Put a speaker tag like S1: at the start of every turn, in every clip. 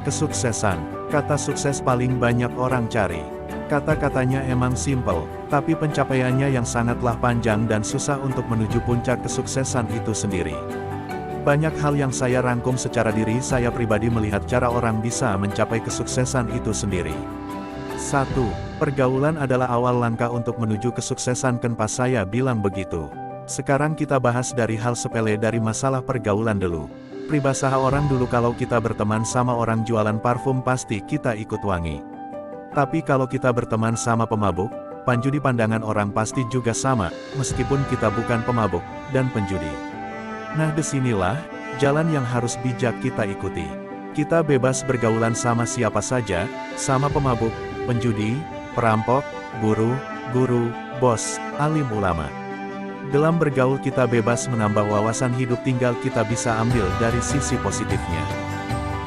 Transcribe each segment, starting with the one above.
S1: Kesuksesan, kata sukses paling banyak orang cari. Kata-katanya emang simple, tapi pencapaiannya yang sangatlah panjang dan susah untuk menuju puncak kesuksesan itu sendiri. Banyak hal yang saya rangkum secara diri saya pribadi melihat cara orang bisa mencapai kesuksesan itu sendiri. 1. Pergaulan adalah awal langkah untuk menuju kesuksesan. Kenapa saya bilang begitu? Sekarang kita bahas dari hal sepele dari masalah pergaulan dulu. Peribahasa orang dulu kalau kita berteman sama orang jualan parfum pasti kita ikut wangi. Tapi kalau kita berteman sama pemabuk, penjudi pandangan orang pasti juga sama, meskipun kita bukan pemabuk dan penjudi. Nah disinilah, jalan yang harus bijak kita ikuti. Kita bebas bergaulan sama siapa saja, sama pemabuk, penjudi, perampok, buruh, guru, bos, alim ulama. Dalam bergaul kita bebas menambah wawasan hidup, tinggal kita bisa ambil dari sisi positifnya.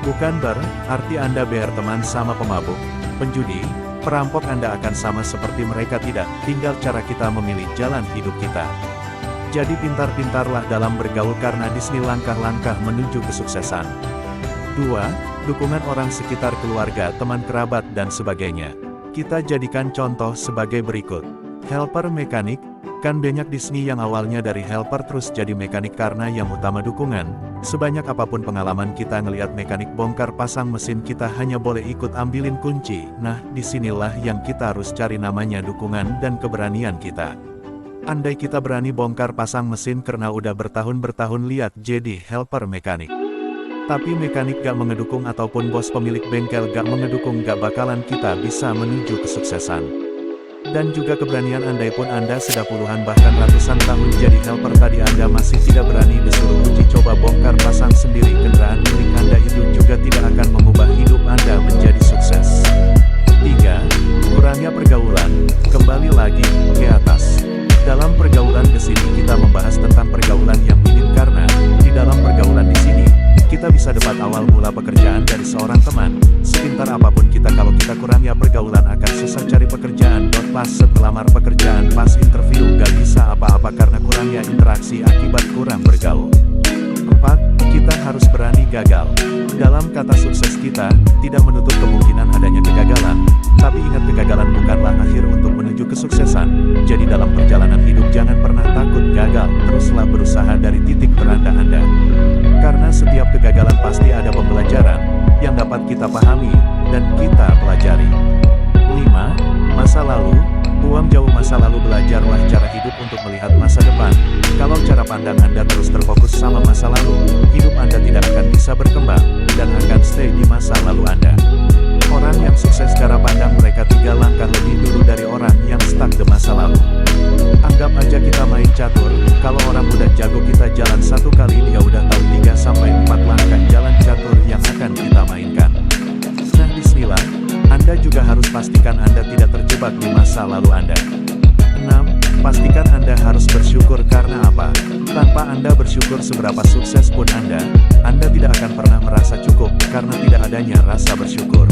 S1: Bukan berarti Anda berteman sama pemabuk, penjudi, perampok Anda akan sama seperti mereka, tidak, tinggal cara kita memilih jalan hidup kita. Jadi pintar-pintarlah dalam bergaul karena di sini langkah-langkah menuju kesuksesan. 2. Dukungan orang sekitar, keluarga, teman kerabat, dan sebagainya. Kita jadikan contoh sebagai berikut. Helper mekanik, kan banyak di sini yang awalnya dari helper terus jadi mekanik karena yang utama dukungan. Sebanyak apapun pengalaman kita ngelihat mekanik bongkar pasang mesin, kita hanya boleh ikut ambilin kunci. Nah, disinilah yang kita harus cari, namanya dukungan dan keberanian kita. Andai kita berani bongkar pasang mesin karena udah bertahun-bertahun lihat jadi helper mekanik. Tapi mekanik gak mengedukung ataupun bos pemilik bengkel gak mengedukung, gak bakalan kita bisa menuju kesuksesan. Dan juga keberanian, andai pun Anda sudah puluhan bahkan ratusan tahun jadi helper tadi Anda masih tidak berani disuruh uji coba bongkar pasang sendiri kendaraan milik Anda, itu juga tidak akan mengubah hidup Anda menjadi sukses. 3. Kurangnya pergaulan, kembali lagi ke atas. Dalam pergaulan di sini kita membahas tentang pergaulan yang minim karena di dalam pergaulan di sini kita bisa dapat awal mula pekerjaan dari seorang teman. Sepintar apapun kita, kalau kita kurang ya pergaulan akan susah cari pekerjaan. Pas melamar pekerjaan, pas interview gak bisa apa-apa karena kurangnya interaksi akibat kurang bergaul. 4. Kita harus berani gagal. Dalam kata sukses kita, tidak menutup kemungkinan adanya kegagalan. Tapi ingat, kegagalan bukanlah akhir untuk menuju kesuksesan. Jadi dalam perjalanan hidup jangan pernah takut gagal, teruslah berusaha dari titik terendah Anda. Karena setiap kegagalan pasti ada pembelajaran yang dapat kita pahami dan kita pelajari. 5. Masa lalu, buang jauh masa lalu, belajarlah cara hidup untuk melihat masa depan. Kalau cara pandang Anda terus terfokus sama masa lalu, hidup Anda tidak akan bisa berkembang, dan akan stay di masa lalu Anda. Orang yang sukses cara pandang mereka 3 langkah lebih dulu dari orang yang stuck di masa lalu. Anggap aja kita main catur, kalau orang udah jago kita jalan 1 kali dia udah tahu 3-4 langkah jalan catur yang akan kita mainkan. Nah disinilah, Anda juga harus pastikan Anda tidak terjebak di masa lalu Anda. 6. Pastikan Anda harus bersyukur. Karena apa? Tanpa Anda bersyukur seberapa sukses pun Anda tidak akan pernah merasa cukup, karena tidak adanya rasa bersyukur.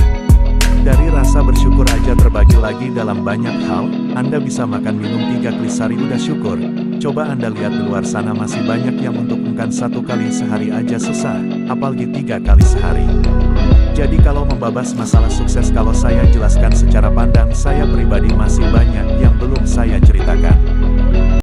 S1: Dari rasa bersyukur aja terbagi lagi dalam banyak hal. Anda bisa makan minum 3 kali sehari udah syukur. Coba Anda lihat di luar sana masih banyak yang untuk makan 1 kali sehari aja susah, apalagi 3 kali sehari. Jadi kalau membahas masalah sukses, kalau saya jelaskan secara pandang saya pribadi masih banyak yang belum saya ceritakan.